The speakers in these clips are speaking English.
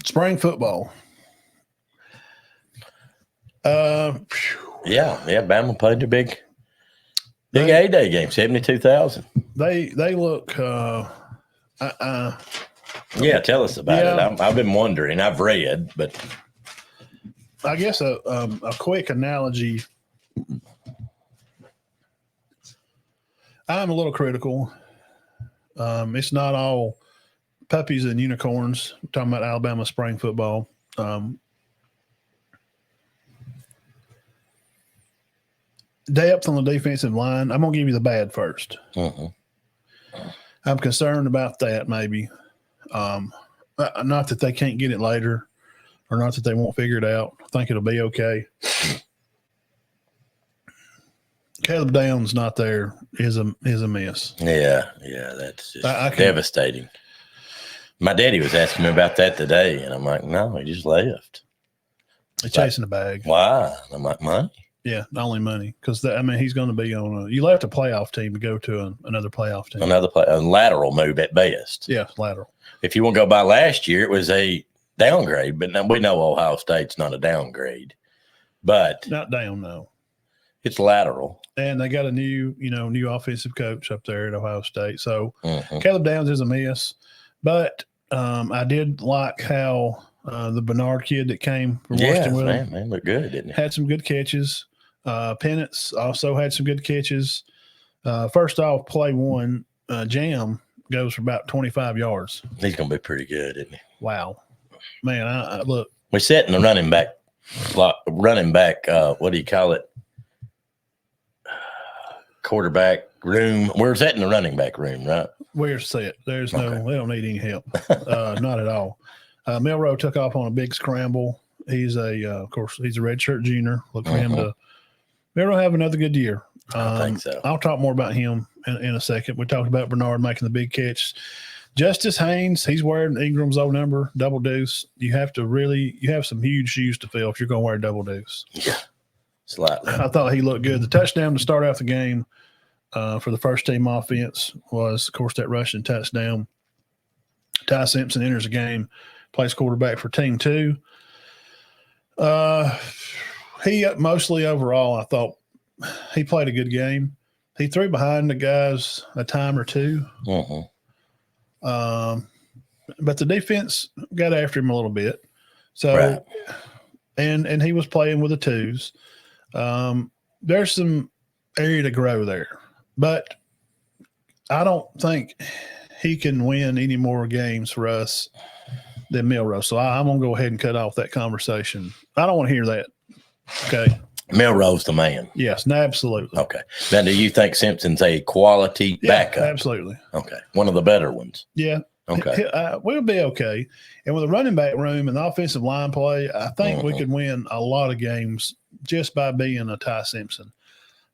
Spring football. Yeah, Bama played the big A-Day game, 72,000. They look. Yeah, tell us about it. I've been wondering. I've read, but I guess a quick analogy. I'm a little critical. It's not all puppies and unicorns. I'm talking about Alabama spring football. Depth on the defensive line. I'm going to give you the bad first. I'm concerned about that maybe. Not that they can't get it later or not that they won't figure it out. I think it'll be okay. Caleb Downs not there is a miss. Yeah, that's just devastating. My daddy was asking me about that today, and I'm like, no, he just left. He's chasing the bag. Why? I'm like, money? Yeah, only money. Because, he's going to be on you left a playoff team to go to another playoff team. A lateral move at best. Yeah, lateral. If you want to go by last year, it was a downgrade, but now we know Ohio State's not a downgrade. But not down, no. It's lateral. And they got a new offensive coach up there at Ohio State. So Caleb Downs is a miss. But I did like how the Bernard kid that came from Washington with him. Man, looked good, didn't he? Had some good catches. Penance also had some good catches. First off, play one, Jam goes for about 25 yards. He's going to be pretty good, isn't he? Wow. Man, I look. We're setting the running back, what do you call it? Quarterback room. We're setting the running back room, right? We're set. There's they don't need any help. Not at all. Milroe took off on a big scramble. He's of course, he's a redshirt junior. Look for him to Milroe have another good year. I think so. I'll talk more about him in a second. We talked about Bernard making the big catch. Justice Haynes, he's wearing Ingram's old number, double deuce. You have some huge shoes to fill if you're going to wear double deuce. Yeah, slightly. I thought he looked good. The touchdown to start out the game for the first team offense was, of course, that rushing touchdown. Ty Simpson enters the game, plays quarterback for team 2. He mostly overall, I thought he played a good game. He threw behind the guys a time or two. But the defense got after him a little bit. So, right. and he was playing with the twos. There's some area to grow there, but I don't think he can win any more games for us than Milroe. So I'm going to go ahead and cut off that conversation. I don't want to hear that. Okay. Milroe's the man. Yes, absolutely. Okay. Now, do you think Simpson's a quality backup? Absolutely. Okay. One of the better ones. Yeah. Okay. We'll be okay. And with the running back room and the offensive line play, I think we could win a lot of games just by being a Ty Simpson.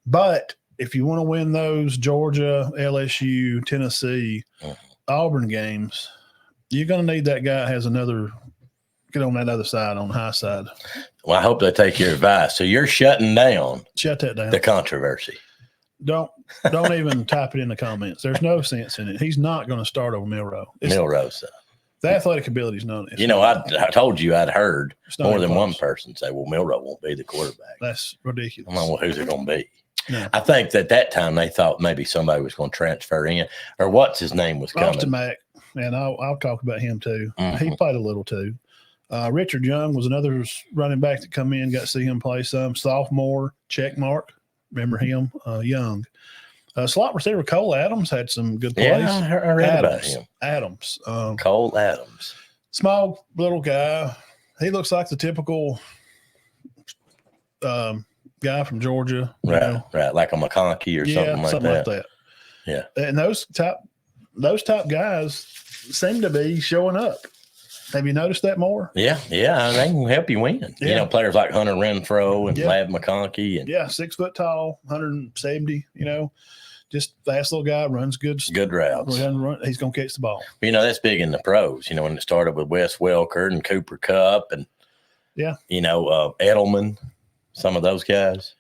But if you want to win those Georgia, LSU, Tennessee, Auburn games, you're going to need that guy that has another – get on that other side, on the high side. Well, I hope they take your advice. So you're shutting down. Shut that down. The controversy. Don't even type it in the comments. There's no sense in it. He's not going to start over Milroe. Milroe's. The athletic ability is none. I told you I'd heard more than one close. person say, well, Milroe won't be the quarterback. That's ridiculous. I'm like, well, who's it going to be? No. I think that time they thought maybe somebody was going to transfer in, or what's his name was coming. Austin Mack, and I'll talk about him too. He played a little too. Richard Young was another running back that come in, got to see him play some. Sophomore, check mark. Remember him? Young. Slot receiver Cole Adams had some good plays. Yeah, I read about him. Adams. Cole Adams. Small little guy. He looks like the typical guy from Georgia. Right, like a McConkey or something like that. Yeah. And those top guys seem to be showing up. Have you noticed that more? Yeah, they can help you win. Yeah. Players like Hunter Renfro and Lav McConkey. And 6 foot tall, 170, just fast little guy, runs good routes. He's going to catch the ball. That's big in the pros, when it started with Wes Welker and Cooper Kupp and, Edelman, some of those guys,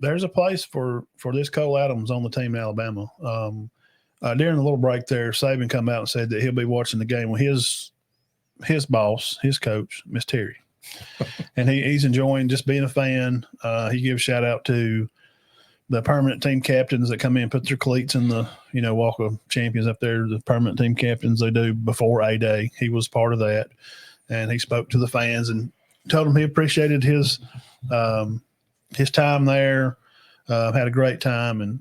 There's a place for this Cole Adams on the team in Alabama. During the little break there, Saban come out and said that he'll be watching the game with his his boss, his coach, Miss Terry. And he's enjoying just being a fan. He gives shout out to the permanent team captains that come in and put their cleats in the, Walk of Champions up there. The permanent team captains they do before A-Day. He was part of that. And he spoke to the fans and told them he appreciated his time there. Had a great time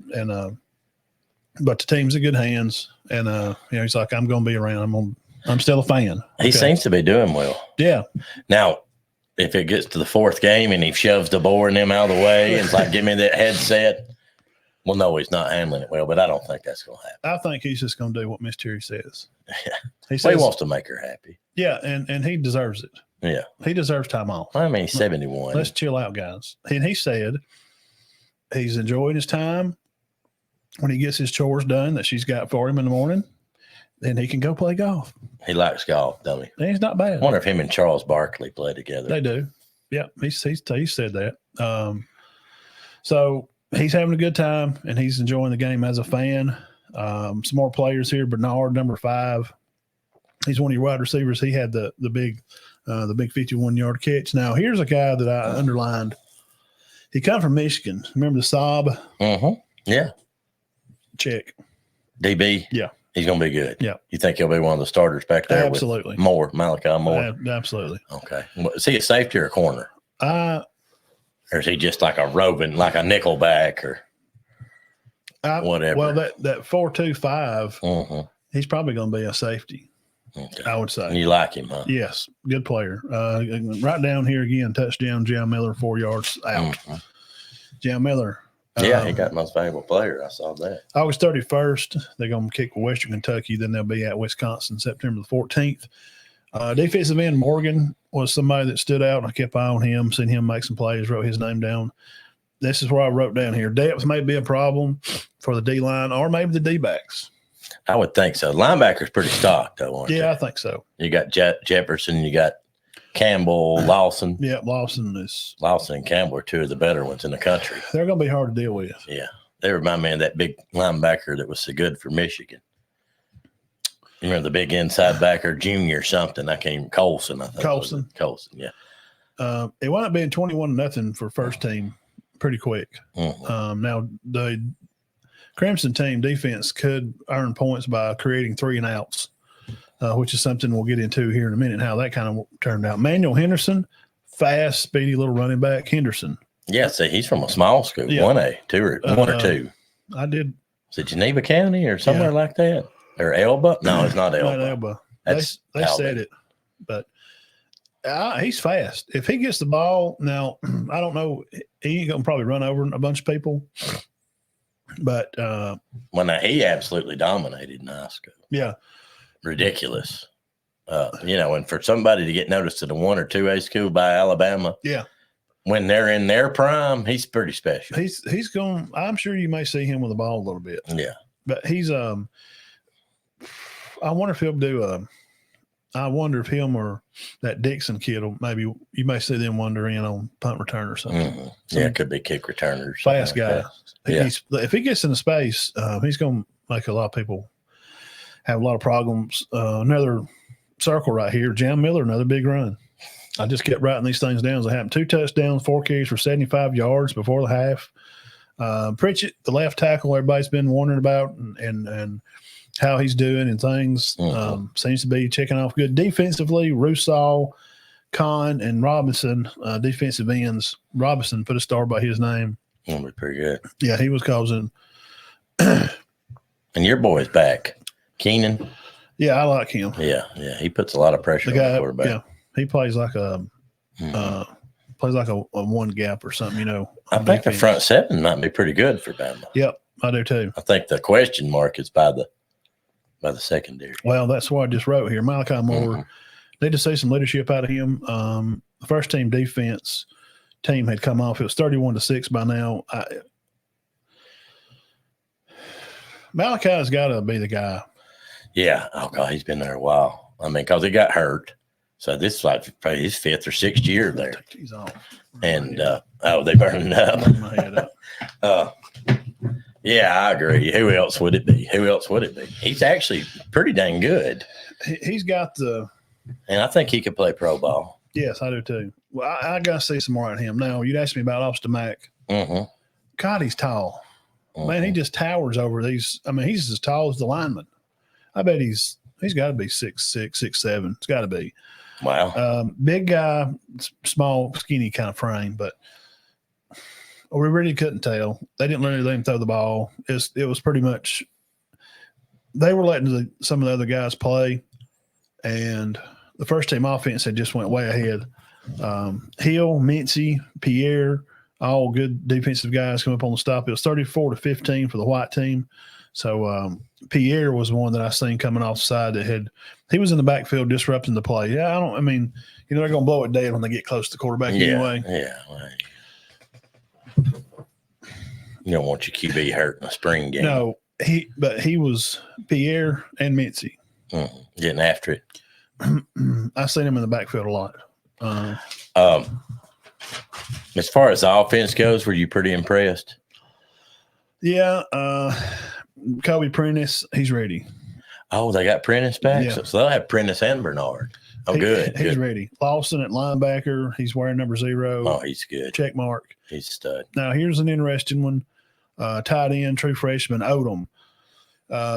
but the team's in good hands. And he's like, I'm going to be around. I'm still a fan. He seems to be doing well. Yeah. Now, if it gets to the fourth game and he shoves Deboer and them out of the way and it's like, give me that headset. Well, no, he's not handling it well, but I don't think that's going to happen. I think he's just going to do what Miss Terry says. He wants to make her happy. Yeah, and he deserves it. Yeah. He deserves time off. I mean, he's 71. Let's chill out, guys. And he said he's enjoying his time when he gets his chores done that she's got for him in the morning. Then he can go play golf. He likes golf, don't he? And he's not bad. I wonder if him and Charles Barkley play together. They do. Yeah, he said that. So he's having a good time, and he's enjoying the game as a fan. Some more players here. Bernard, number 5. He's one of your wide receivers. He had the big 51-yard catch. Now, here's a guy that I underlined. He come from Michigan. Remember the Saab? Mm-hmm. Yeah. Check. DB? Yeah. He's going to be good. Yeah. You think he'll be one of the starters back there? Absolutely. With Malachi Moore? Absolutely. Okay. Is he a safety or a corner? Or is he just like a roving, like a nickel back or whatever? Well, that 4.25, he's probably going to be a safety. Okay. I would say. And you like him, huh? Yes. Good player. Right down here again, touchdown, Jam Miller, 4 yards out. Jam Miller. Yeah, he got most valuable player. I saw that. August 31st, they're going to kick Western Kentucky. Then they'll be at Wisconsin September the 14th. Defensive end Morgan was somebody that stood out. I kept eye on him, seen him make some plays, wrote his name down. This is where I wrote down here. Depth may be a problem for the D-line or maybe the D-backs. I would think so. Linebacker's pretty stocked, though, aren't Yeah, I think so. You got Jefferson, you got Campbell, Lawson. Yeah, Lawson and Campbell are 2 of the better ones in the country. They're going to be hard to deal with. Yeah. They remind me of that big linebacker that was so good for Michigan. You remember the big inside backer, Junior something. I can't even, Colson, I think. Colson, yeah. It wound up being 21-0 for first team pretty quick. Now, the Crimson team defense could earn points by creating 3 and outs. Which is something we'll get into here in a minute, how that kind of turned out. Manuel Henderson, fast, speedy little running back. Henderson. Yeah, see, he's from a small school, 1A, 1 or 2. I did. Is it Geneva County or somewhere like that? Or Elba? No, it's not Elba. Not Elba. They said it. But he's fast. If he gets the ball, now, I don't know, he ain't going to probably run over a bunch of people. But he absolutely dominated in high school. Yeah. Ridiculous. And for somebody to get noticed at a 1 or 2A school by Alabama, when they're in their prime, he's pretty special. He's going. I'm sure you may see him with the ball a little bit. Yeah, but he's I wonder if he'll do I wonder if him or that Dixon kid will maybe you may see them wander in on punt return or something. Yeah, it could be kick returners. Fast guy. If he gets into space, he's going to make a lot of people have a lot of problems. Another circle right here. Jam Miller, another big run. I just kept writing these things down as it happened. 2 touchdowns, 4 carries for 75 yards before the half. Pritchett, the left tackle, everybody's been wondering about and how he's doing and things. Seems to be checking off good. Defensively, Rusall, Kahn, and Robinson, defensive ends. Robinson put a star by his name. That'll be pretty good. Yeah, he was causing. And your boy's back. Keenan. Yeah, I like him. Yeah. He puts a lot of pressure on the quarterback. Yeah, he plays like a one gap or something. I think the front 7 might be pretty good for Bama. Yep, I do too. I think the question mark is by the secondary. Well, that's what I just wrote here. Malachi Moore. Need to see some leadership out of him. The first team defense team had come off. It was 31-6 by now. Malachi's got to be the guy. Yeah. Oh, God, he's been there a while. I mean, because he got hurt. So this is like probably his 5th or 6th year there. He's off. And, they burned it up. Yeah, I agree. Who else would it be? He's actually pretty dang good. He's got the And I think he could play pro ball. Yes, I do too. Well, I got to see some more of him. Now, you'd ask me about Austin Mack. Mm-hmm. God, he's tall. Mm-hmm. Man, he just towers over these. I mean, he's as tall as the lineman. I bet he's got to be 6'6", 6'7". It's got to be. Wow. Big guy, small, skinny kind of frame, but we really couldn't tell. They didn't really let him throw the ball. It was pretty much they were letting some of the other guys play, and the first team offense had just went way ahead. Hill, Mincy, Pierre, all good defensive guys come up on the stop. It was 34-15 for the white team. So Pierre was one that I seen coming off the side he was in the backfield disrupting the play. Yeah, they're going to blow it dead when they get close to the quarterback anyway. Yeah. You don't want your QB hurt in a spring game. No, he was Pierre and Mincy. Getting after it. I seen him in the backfield a lot. As far as the offense goes, were you pretty impressed? Yeah. Kobe Prentice, he's ready. Oh, they got Prentice back? Yeah. So they'll have Prentice and Bernard. Oh, good. He's ready. Lawson at linebacker. He's wearing number 0. Oh, he's good. Check mark. He's a stud. Now, here's an interesting one. Tight end, true freshman, Odom.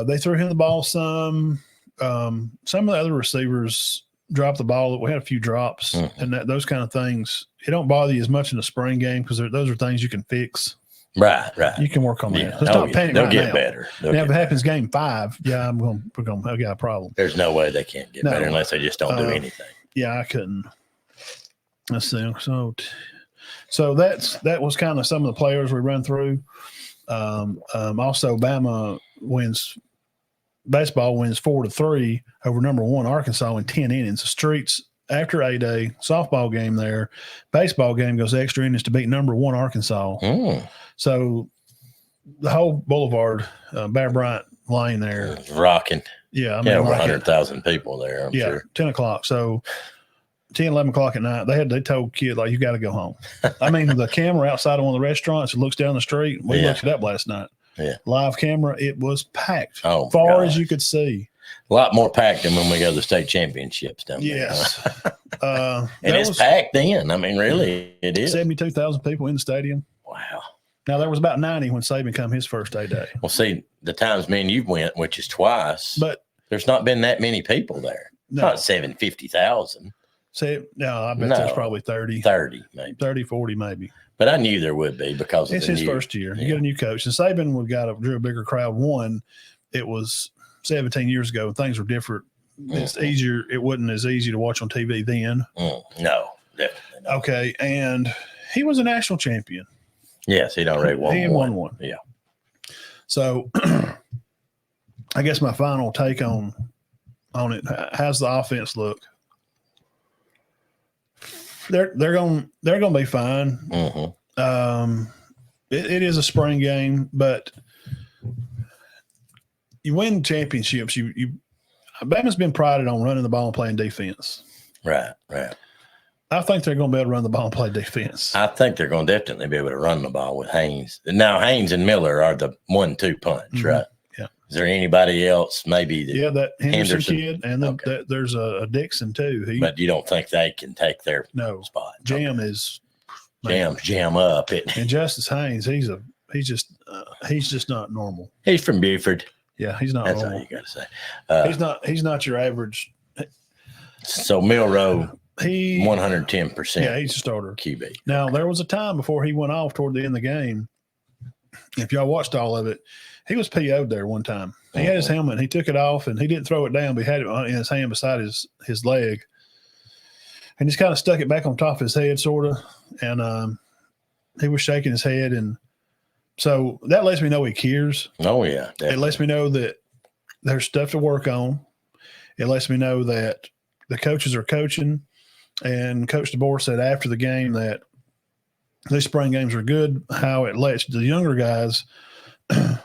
They threw him the ball some. Some of the other receivers dropped the ball. We had a few drops and those kind of things. It don't bother you as much in the spring game because those are things you can fix. Right. You can work on that. Yeah. Let's not panic They'll right get now. better. Now, if it happens game 5, yeah, we're going to have a problem. There's no way they can't get better unless they just don't do anything. Yeah, I couldn't. Let's see. So that was kind of some of the players we run through. Also, Bama baseball wins 4-3 over number 1 Arkansas in 10 innings. The Streets after A-Day softball game there, baseball game goes extra innings to beat number 1 Arkansas. So the whole Boulevard, Bear Bryant Lane there, rocking. Yeah, over 100,000 people there. I'm sure. 10 o'clock. So 10, 11 o'clock at night, they told kids, like, you got to go home. I mean, the camera outside of one of the restaurants, it looks down the street. We looked it up last night. Yeah. Live camera, it was packed. Oh, far as you could see. A lot more packed than when we go to the state championships down there. Yes. And it's packed then. I mean, really, it is. 72,000 people in the stadium. Wow. Now, there was about 90 when Saban come his first A-Day. Well, see, the times me and you went, which is twice, but there's not been that many people there. No. Not 750,000. No, I bet there's probably 30. 30, maybe. 30, 40, maybe. But I knew there would be because it's his first year. You get a new coach. And Saban drew a bigger crowd. One, it was 17 years ago. Things were different. It's easier. It wasn't as easy to watch on TV then. No, definitely not. Okay. And he was a national champion. Yes, he'd already won. He won one. Yeah. So I guess my final take on it, how's the offense look? They're going to be fine. It is a spring game, but you win championships. Bama's been prided on running the ball and playing defense. Right. I think they're going to be able to run the ball and play defense. I think they're going to definitely be able to run the ball with Haynes. Now, Haynes and Miller are the 1-2 punch, right? Yeah. Is there anybody else? Maybe that Henderson kid, and there's a Dixon too. But you don't think they can take their spot? Jam's up. And Justice Haynes, he's just not normal. He's from Buford. Yeah, he's not That's normal. all you got to say. He's not your average. So Milroe, he 110%. Yeah, he's a starter QB. Now there was a time before he went off toward the end of the game. If y'all watched all of it, he was PO'd there one time. He had his helmet, he took it off, and he didn't throw it down, but he had it in his hand beside his leg, and just kind of stuck it back on top of his head, sort of. And he was shaking his head, and so that lets me know he cares. Oh yeah, definitely. It lets me know that there's stuff to work on. It lets me know that the coaches are coaching, and Coach Deboer said after the game that these spring games are good. How it lets the younger guys, the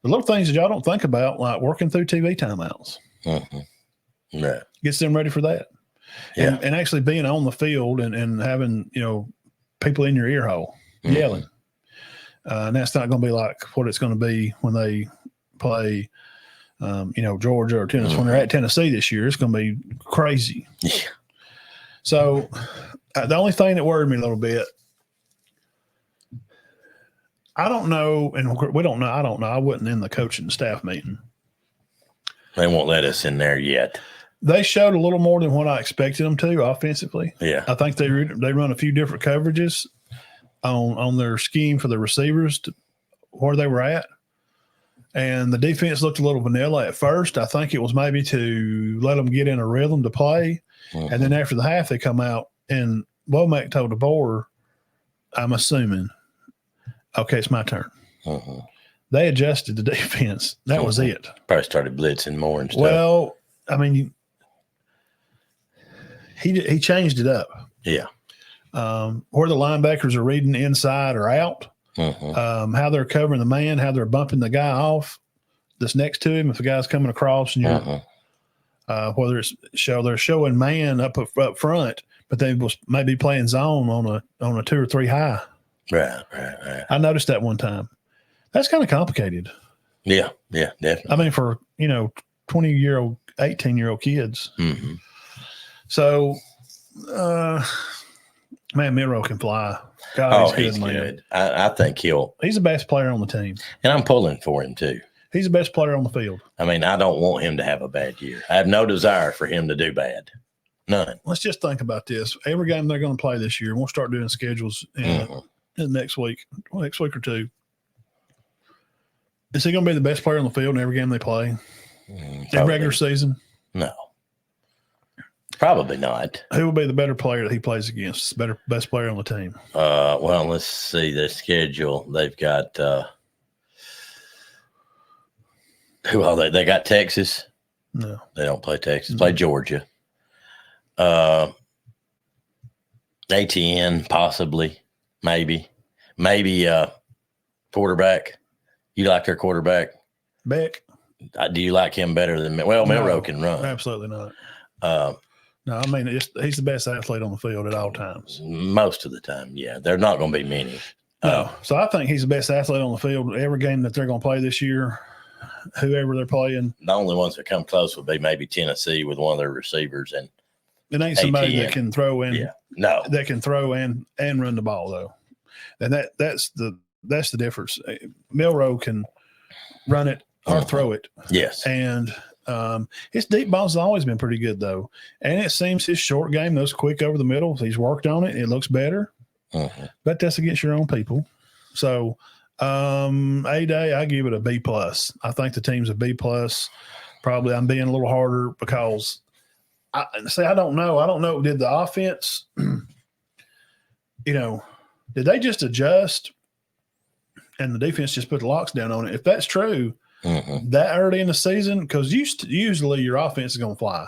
little things that y'all don't think about, like working through TV timeouts, yeah, gets them ready for that. Yeah, and actually being on the field and having people in your ear hole yelling. And that's not going to be like what it's going to be when they play Georgia or Tennessee. When they're at Tennessee this year, it's going to be crazy. Yeah. So the only thing that worried me a little bit, I don't know, and we don't know. I don't know. I wasn't in the coaching staff meeting. They won't let us in there yet. They showed a little more than what I expected them to offensively. Yeah. I think they run a few different coverages on their scheme for the receivers to where they were at. And the defense looked a little vanilla at first. I think it was maybe to let them get in a rhythm to play. Mm-hmm. And then after the half, they come out, and Womack told Deboer, I'm assuming, okay, it's my turn. Mm-hmm. They adjusted the defense. That was it. Probably started blitzing more and stuff. Well, I mean, he changed it up. Yeah. Where the linebackers are reading inside or out, how they're covering the man, how they're bumping the guy off that's next to him if the guy's coming across, and you're whether it's they're showing man up front, but they was maybe playing zone on a 2 or 3 high. Right. I noticed that one time. That's kind of complicated. Yeah, definitely. I mean, for 20-year-old, 18-year-old kids. Mm-hmm. So, man, Miro can fly. God, he's good. I think he's the best player on the team. And I'm pulling for him, too. He's the best player on the field. I mean, I don't want him to have a bad year. I have no desire for him to do bad. None. Let's just think about this. Every game they're going to play this year, we'll start doing schedules in next week or two. Is he going to be the best player on the field in every game they play? In regular season? No. Probably not. Who will be the better player that he plays against? Best player on the team? Well, let's see their schedule. They've got who are they? They got Texas. No, they don't play Texas. Play Georgia. ATN possibly, maybe quarterback. You like their quarterback? Beck. Do you like him better than Milroe can run? Absolutely not. No, I mean, he's the best athlete on the field at all times. Most of the time, yeah. They're not going to be many. No. So I think he's the best athlete on the field. Every game that they're going to play this year, whoever they're playing. The only ones that come close would be maybe Tennessee with one of their receivers. And it ain't somebody ATN that can throw in. Yeah. No. That can throw and run the ball, though. And that's the difference. Milroe can run it or throw it. Yes. And his deep balls have always been pretty good, though. And it seems his short game, those quick over the middle, he's worked on it. It looks better. But that's against your own people. So, A-Day, I give it a B+. I think the team's a B+. Probably I'm being a little harder because I don't know. I don't know. Did the offense, did they just adjust and the defense just put the locks down on it? If that's true, that early in the season, because usually your offense is going to fly.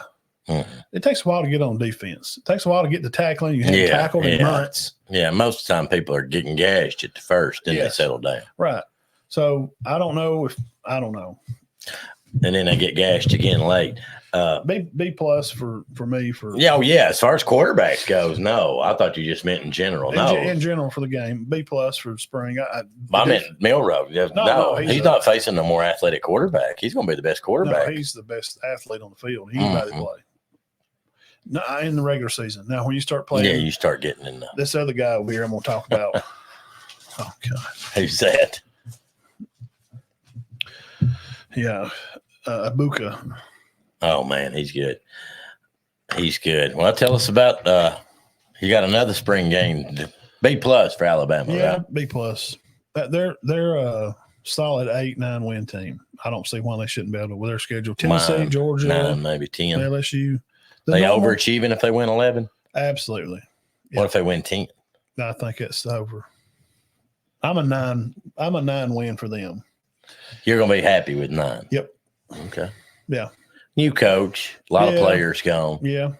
It takes a while to get on defense. It takes a while to get the tackling. You haven't tackled in months. Yeah, most of the time people are getting gashed at the first, then they settle down. Right. So I don't know. And then they get gashed again late. B+ for me for as far as quarterbacks goes, no. I thought you just meant in general. No, in general for the game, B+ for spring. I meant Milroe. No, he's not facing a more athletic quarterback. He's going to be the best quarterback. No, he's the best athlete on the field. Anybody play. No, in the regular season. Now, when you start playing, you start getting in this other guy over here. I'm going to talk about. Oh God, who's that? Yeah, Abuka. Oh man, he's good. He's good. Well, tell us about. You got another spring game. B+ for Alabama. Yeah, right? B+. They're a solid 8-9 win team. I don't see why they shouldn't be able to with their schedule. Tennessee, Georgia, 9, maybe 10. LSU. They overachieving if they win 11? Absolutely. What if they win 10? I think it's over. I'm a 9 win for them. You're going to be happy with 9? Yep. Okay. Yeah. New coach, a lot of players gone. Yeah.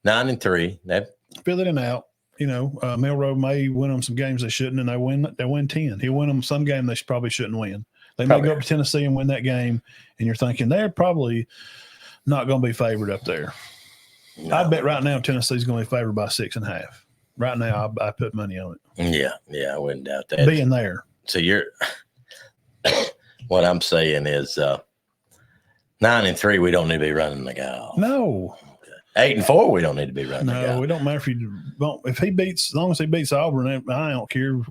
9-3. That fill it in out. Milroe may win them some games they shouldn't, and they win 10. He'll win them some game they probably shouldn't win. They may go up to Tennessee and win that game, and you're thinking they're probably not going to be favored up there. No. I bet right now Tennessee's going to be favored by 6.5. Right now, I put money on it. Yeah, I wouldn't doubt that. Being there. So what I'm saying is 9-3, we don't need to be running the guy off. No. 8-4, we don't need to be running the guy No, off. it don't matter if he beats, as long as he beats Auburn, I don't care.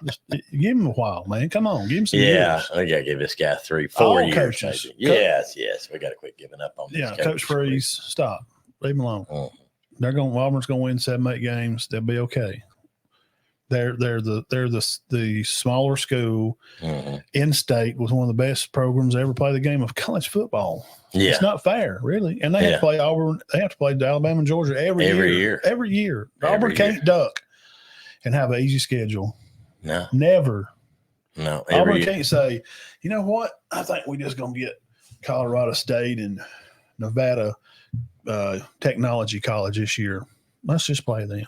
Just give him a while, man. Come on, give him some years. We got to give this guy 3-4 All years. coaches. Maybe. Yes. We got to quit giving up on this. Yeah, Coach Freeze, stop. Leave him alone. Auburn's going to win 7-8 games. They'll be okay. They're the smaller school in state with one of the best programs ever play the game of college football. Yeah. It's not fair, really. And they have to play Auburn. They have to play Alabama and Georgia every year. Every year. Auburn can't duck and have an easy schedule. No. Never. No. Auburn can't say, you know what? I think we're just going to get Colorado State and Nevada Technology College this year. Let's just play them.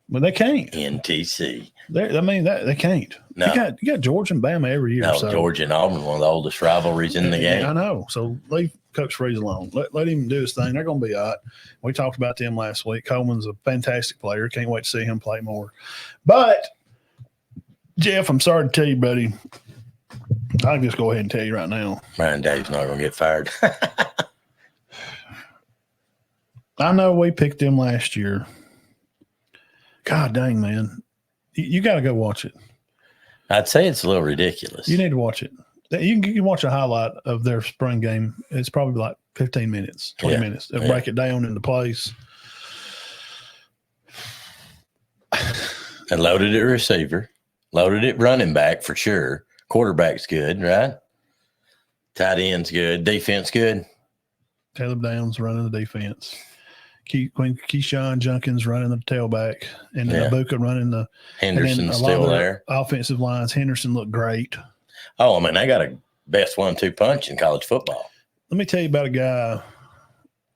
But they can't. NTC. They can't. No. You got Georgia and Bama every year. No, Georgia and Auburn, one of the oldest rivalries in the game. I know. So leave Coach Freeze alone. Let him do his thing. They're going to be all right. We talked about them last week. Coleman's a fantastic player. Can't wait to see him play more. But, Jeff, I'm sorry to tell you, buddy. I'll just go ahead and tell you right now. Brian Dave's not going to get fired. I know we picked them last year. God dang, man. You got to go watch it. I'd say it's a little ridiculous. You need to watch it. You can watch a highlight of their spring game. It's probably like 15 minutes, 20 minutes. They'll break it down into plays. And loaded at receiver, loaded at running back for sure. Quarterback's good, right? Tight end's good. Defense good. Caleb Downs running the defense. Keyshawn Junkins running the tailback, and then Ibuka running the Henderson's still there. Offensive lines. Henderson looked great. Oh, I mean, they got a best 1-2 punch in college football. Let me tell you about a guy.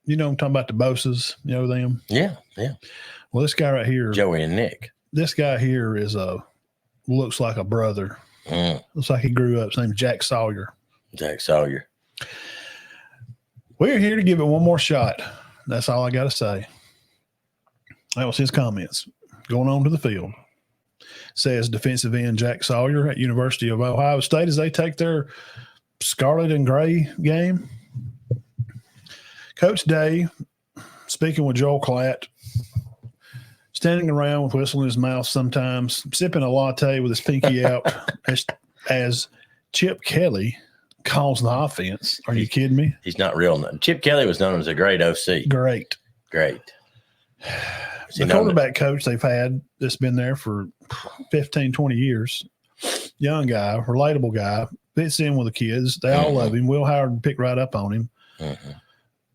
You know, I'm talking about the Bosas. You know them? Yeah. Well, this guy right here, Joey and Nick. This guy here looks like a brother. Looks like he grew up. His name's Jack Sawyer. Jack Sawyer. We're here to give it one more shot. That's all I got to say. That was his comments. Going on to the field. Says defensive end Jack Sawyer at University of Ohio State as they take their scarlet and gray game. Coach Day, speaking with Joel Klatt, standing around with whistle in his mouth sometimes, sipping a latte with his pinky out as Chip Kelly calls the offense. Are you kidding me? He's not real. Chip Kelly was known as a great OC. Great. The quarterback coach they've had that's been there for 15, 20 years, young guy, relatable guy, fits in with the kids. They all love him. Will Howard picked right up on him.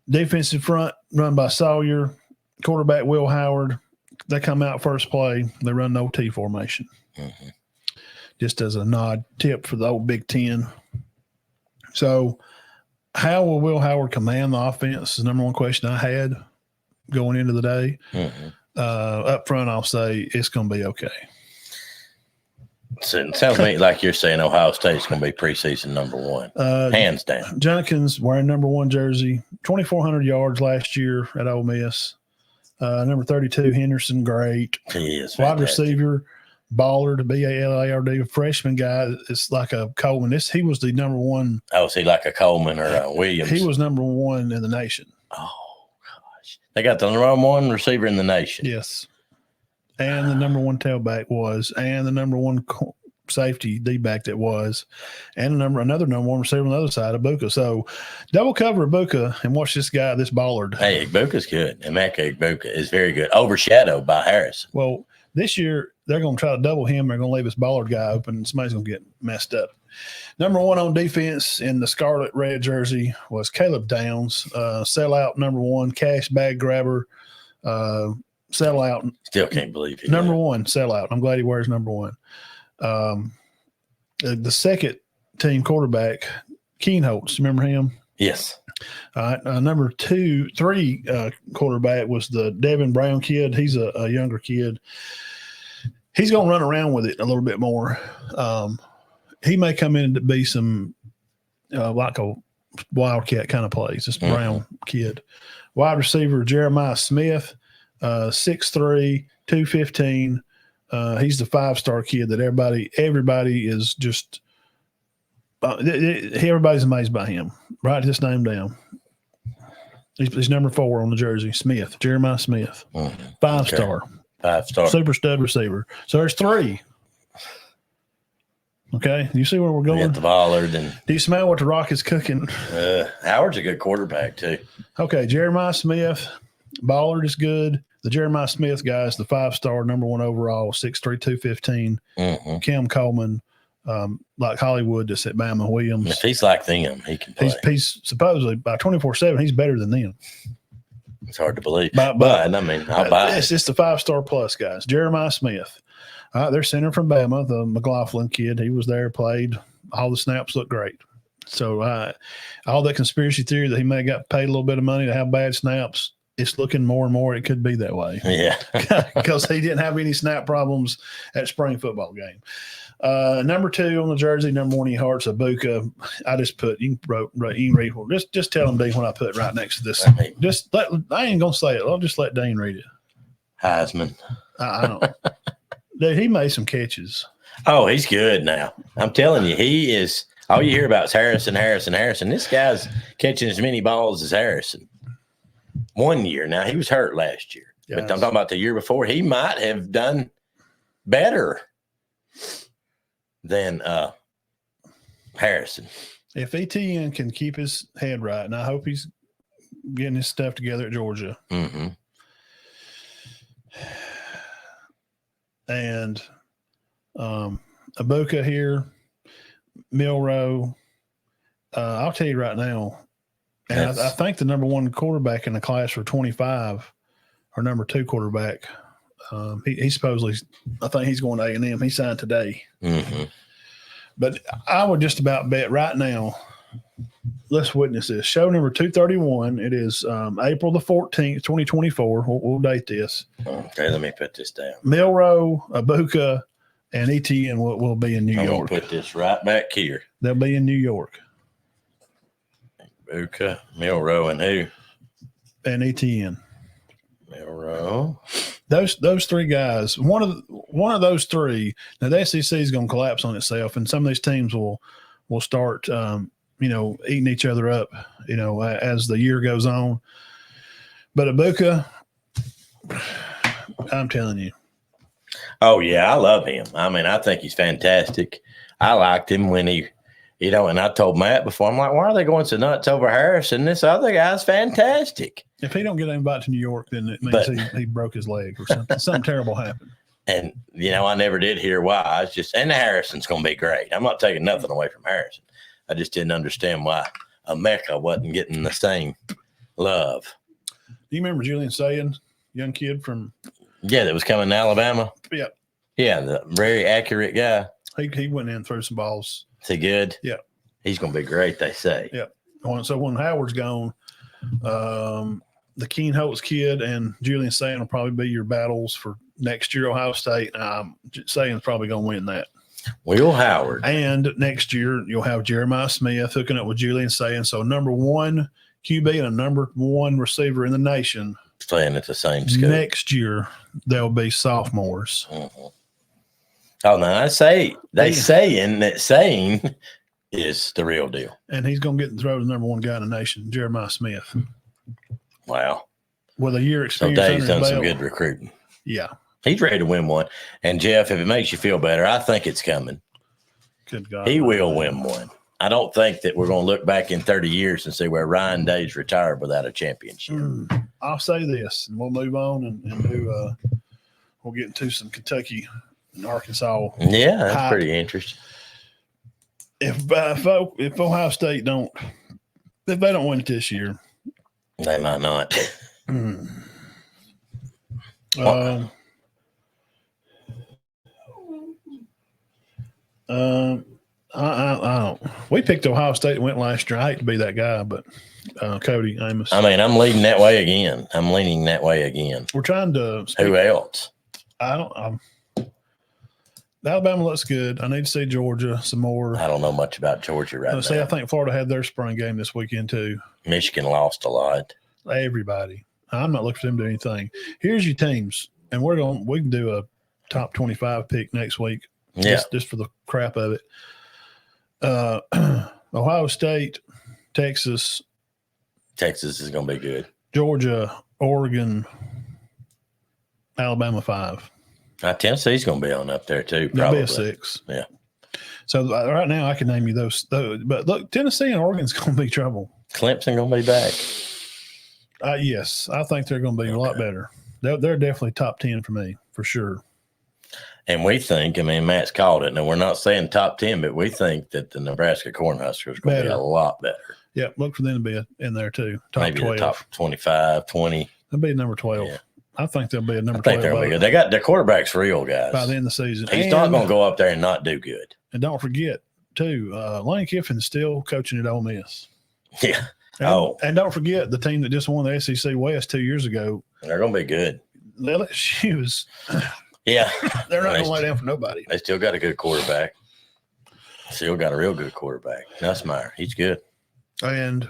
Defensive front run by Sawyer. Quarterback Will Howard. They come out first play. They run no T formation. Just as a nod tip for the old Big Ten. So how will Will Howard command the offense is the number one question I had going into the day. Up front, I'll say it's going to be okay. So it sounds to me like you're saying Ohio State's going to be preseason number one, hands down. Jenkins wearing number 1 jersey, 2,400 yards last year at Ole Miss. Number 32, Henderson, great. He is wide receiver, Ballard, Ballard, freshman guy. It's like a Coleman. He was the number 1. Oh, is he like a Coleman or a Williams? He was number 1 in the nation. Oh, gosh. They got the number 1 receiver in the nation. Yes. And the number 1 tailback was, and the number 1 safety D-back that was, and another number 1 receiver on the other side, Ibuka. So double cover Ibuka and watch this guy, this Ballard. Hey, Ibuka's good. Emeka Ibuka is very good. Overshadowed by Harris. Well, this year they're going to try to double him. They're going to leave this Ballard guy open, and somebody's going to get messed up. Number 1 on defense in the scarlet red jersey was Caleb Downs, sellout number 1, cash bag grabber, sellout. Still can't believe it. Number 1 sellout. I'm glad he wears number 1. The second team quarterback, Keenholtz, remember him? Yes. Number 3 quarterback was the Devin Brown kid. He's a younger kid. He's going to run around with it a little bit more. He may come in to be some like a wildcat kind of plays. This Brown kid. Wide receiver Jeremiah Smith, 6'3", 215. He's the 5-star kid that everybody is just Everybody's amazed by him. Write this name down. He's number 4 on the jersey. Smith, Jeremiah Smith, 5-star, 5-star, super stud receiver. So there's 3. Okay, you see where we're going? Get the Pollard and. Do you smell what the Rock is cooking? Howard's a good quarterback too. Okay, Jeremiah Smith, Ballard is good. The Jeremiah Smith guy is the 5-star, number 1 overall, 6'3", 215. Cam Coleman, like Hollywood, just at Bama Williams. If he's like them, he can play. He's supposedly by 24/7, he's better than them. It's hard to believe, but I mean, I'll buy it. It's just the 5-star plus guys. Jeremiah Smith, their center from Bama, the McLaughlin kid. He was there, played. All the snaps look great. So all that conspiracy theory that he may have got paid a little bit of money to have bad snaps, it's looking more and more it could be that way. Yeah, because he didn't have any snap problems at spring football game. Number 2 on the jersey, number 1 in your hearts, Abuka. I just put you can read. Just tell him Dean what I put right next to this. I ain't gonna say it. I'll just let Dean read it. Heisman. I don't. Dude, he made some catches. Oh, he's good now. I'm telling you, he is. All you hear about is Harrison. This guy's catching as many balls as Harrison. 1 year now. He was hurt last year, but I'm talking about the year before. He might have done better than Harrison. If ETN can keep his head right, and I hope he's getting his stuff together at Georgia. And Abuka here, Milrow. I'll tell you right now, and I think the number 1 quarterback in the class for 25, or number 2 quarterback, he supposedly, I think he's going to A&M. He signed today. But I would just about bet right now, let's witness this. Show number 231. It is April the 14th, 2024. We'll date this. Okay, let me put this down. Milrow, Abuka, and ETN will be in New York. Put this right back here. They'll be in New York. Abuka, Milrow, and who? And ETN. Milrow. Those 3 guys. One of those 3. Now the SEC is going to collapse on itself, and some of these teams will start, eating each other up, as the year goes on. But Abuka, I'm telling you. Oh yeah, I love him. I mean, I think he's fantastic. I liked him when he. And I told Matt before, I'm like, why are they going so nuts over Harrison? This other guy's fantastic. If he don't get invited to New York, then it means he broke his leg or something. Something terrible happened. And, I never did hear why. It's just, and Harrison's going to be great. I'm not taking nothing away from Harrison. I just didn't understand why Emeka wasn't getting the same love. Do you remember Julian Sayin, young kid from? Yeah, that was coming to Alabama. Yeah. Yeah, the very accurate guy. He went in and threw some balls. Is he good? Yeah. He's going to be great, they say. Yeah. So when Howard's gone, the Keen Holtz kid and Julian Sayin will probably be your battles for next year, Ohio State. Sayin's probably going to win that. Will Howard. And next year, you'll have Jeremiah Smith hooking up with Julian Sayin. So number 1 QB and a number 1 receiver in the nation. Playing at the same school. Next year, they'll be sophomores. Oh, no, saying that saying is the real deal. And he's going to get the throw to the number 1 guy in the nation, Jeremiah Smith. Wow. With a year experience. So Dave's done some good recruiting. Yeah. He's ready to win one. And, Jeff, if it makes you feel better, I think it's coming. Good God. He will win one. I don't think that we're going to look back in 30 years and see where Ryan Day's retired without a championship. I'll say this, and we'll move on and do we'll get into some Kentucky and Arkansas. Yeah, that's pretty interesting. If Ohio State don't win it this year, they might not. I don't. We picked Ohio State and went last year. I hate to be that guy, but Cody Amos. I mean, I'm leaning that way again. We're trying to. Who else? Alabama looks good. I need to see Georgia some more. I don't know much about Georgia right now. I think Florida had their spring game this weekend too. Michigan lost a lot. Everybody. I'm not looking for them to do anything. We can do a top 25 pick next week. Yeah. Just for the crap of it. Ohio State, Texas. Texas is going to be good. Georgia, Oregon, Alabama 5. Tennessee's going to be on up there too. That'll Probably be a 6. Yeah. So right now I can name you those. But look, Tennessee and Oregon's going to be trouble. Clemson going to be back. Yes, I think they're going to be a lot better. They're definitely top 10 for me, for sure. And we think, I mean, Matt's called it. Now, we're not saying top 10, but we think that the Nebraska Cornhuskers are going to be a lot better. Yeah, look for them to be in there too. Top Maybe 12. the top 25, 20. They'll be number 12. Yeah. I think they'll be a number 12. I think they're going to be good. They got their quarterback's real, guys. By the end of the season. He's not going to go up there and not do good. And don't forget, too, Lane Kiffin's still coaching at Ole Miss. Yeah. And don't forget the team that just won the SEC West 2 years ago. They're going to be good. LSU was. Yeah. They're not going to lay down for nobody. They still got a good quarterback. Still got a real good quarterback. Nussmeier. He's good. And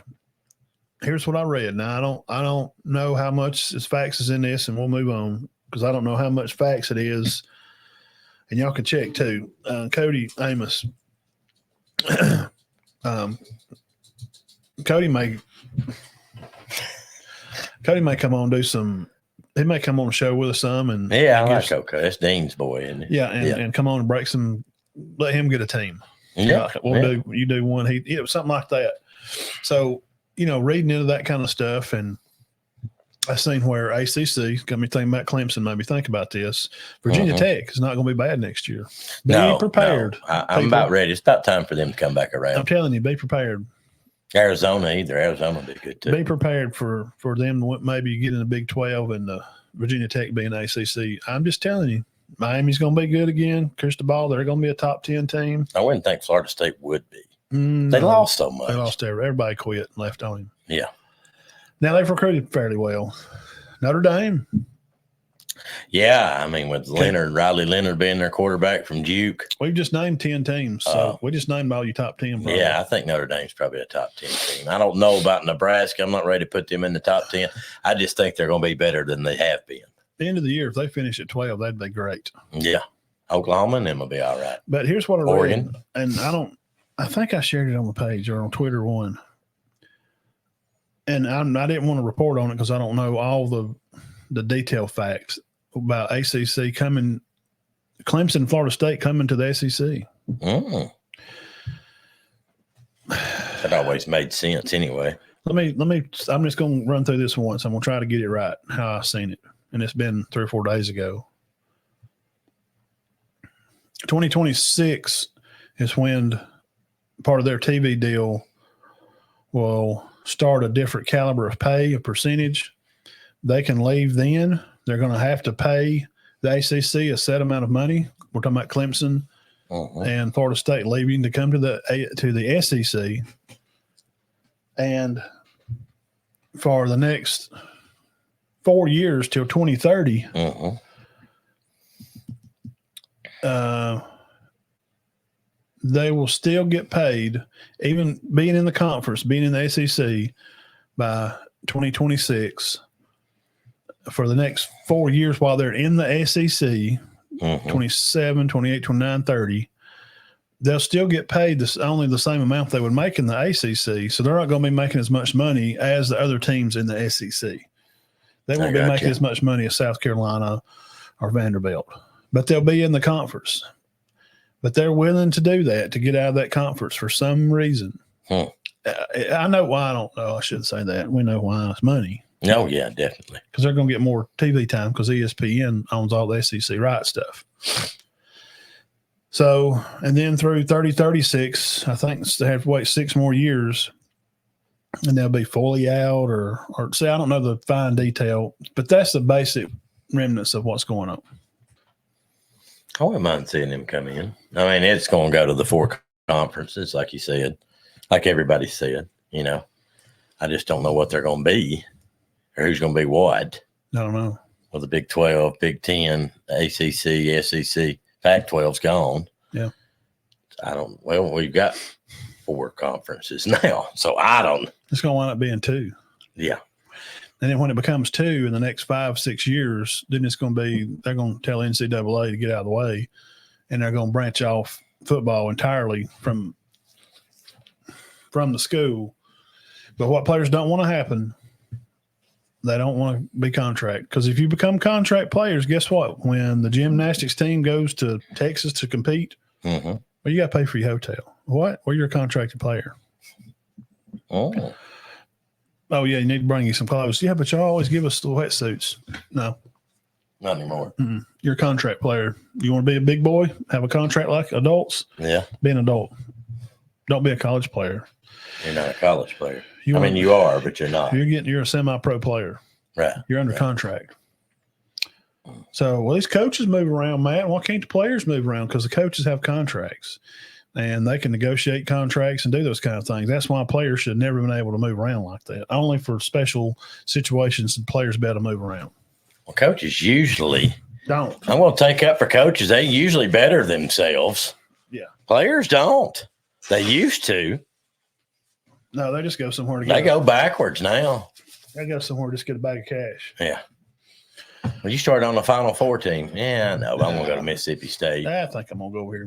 here's what I read. Now, I don't know how much facts is in this, and we'll move on because I don't know how much facts it is. And y'all can check, too. Cody Amos. Cody may come on and do some. He may come on the show with us some, and I like Coco. That's Dean's boy, isn't it? Yeah, and come on and break some. Let him get a team. Yeah, you do one. Something like that. So reading into that kind of stuff, and I seen where ACC got me thinking about Clemson. Made me think about this. Virginia Tech is not going to be bad next year. Be prepared. No. I'm about ready. It's about time for them to come back around. I'm telling you, be prepared. Arizona will be good too. Be prepared for them to maybe get in the Big 12 and Virginia Tech being ACC. I'm just telling you, Miami's going to be good again. Cristobal, they're going to be a top 10 team. I wouldn't think Florida State would be. They lost so much. They lost everybody quit and left on him. Yeah. Now they've recruited fairly well. Notre Dame. Yeah, I mean, with Riley Leonard being their quarterback from Duke. We've just named 10 teams, so we just named all your top 10. Probably. Yeah, I think Notre Dame's probably a top 10 team. I don't know about Nebraska. I'm not ready to put them in the top 10. I just think they're going to be better than they have been. At the end of the year, if they finish at 12, that'd be great. Yeah. Oklahoma and them will be all right. But here's what I read. Oregon. And I think I shared it on the page or on Twitter one. And I didn't want to report on it because I don't know all the detailed facts about ACC coming, Clemson, Florida State coming to the SEC. That always made sense anyway. I'm just going to run through this once. I'm going to try to get it right, how I seen it. And it's been 3 or 4 days ago. 2026 is when part of their TV deal will start a different caliber of pay, a percentage. They can leave then. They're going to have to pay the ACC a set amount of money. We're talking about Clemson and Florida State leaving to come to the SEC. And for the next 4 years till 2030, they will still get paid, even being in the conference, being in the SEC by 2026. For the next 4 years while they're in the SEC, 27, 28, 29, 30, they'll still get paid only the same amount they would make in the ACC. So they're not going to be making as much money as the other teams in the SEC. They won't be making as much money as South Carolina or Vanderbilt, but they'll be in the conference. But they're willing to do that to get out of that conference for some reason. I know why. I don't know. I shouldn't say that. We know why. It's money. Oh, yeah, definitely. Because they're going to get more TV time because ESPN owns all the SEC rights stuff. So, and then through 30-36, I think they have to wait 6 more years and they'll be fully out or see, I don't know the fine detail, but that's the basic remnants of what's going on. I wouldn't mind seeing them come in. I mean, it's going to go to the 4 conferences, like you said, like everybody said, I just don't know what they're going to be. Or who's going to be what? I don't know. Well, the Big 12, Big 10, ACC, SEC, Pac-12's gone. Yeah. Well, we've got 4 conferences now, so I don't. It's going to wind up being 2. Yeah. And then when it becomes 2 in the next 5-6 years, then it's going to be, they're going to tell NCAA to get out of the way, and they're going to branch off football entirely from from the school. But what players don't want to happen, they don't want to be contract. Because if you become contract players, guess what? When the gymnastics team goes to Texas to compete, well, you got to pay for your hotel. What? Well, you're a contracted player. Oh, yeah, you need to bring you some clothes. Yeah, but you always give us the wetsuits. No. not anymore. You're a contract player. You want to be a big boy, have a contract like adults? Yeah. Be an adult. Don't be a college player. You're not a college player. You are, but you're not. You're a semi-pro player. Right. You're under contract. So, well, these coaches move around, Matt. Why can't the players move around? Because the coaches have contracts, and they can negotiate contracts and do those kind of things. That's why players should have never been able to move around like that. Only for special situations, the players be able to move around. Well, coaches usually don't. I'm going to take up for coaches. They usually better themselves. Yeah. Players don't. They used to. No, they just go somewhere to They go backwards now. They go somewhere to just get a bag of cash. Yeah. Well, you started on the Final Four team. Yeah, no, I'm going to go to Mississippi State. I think I'm going to go over here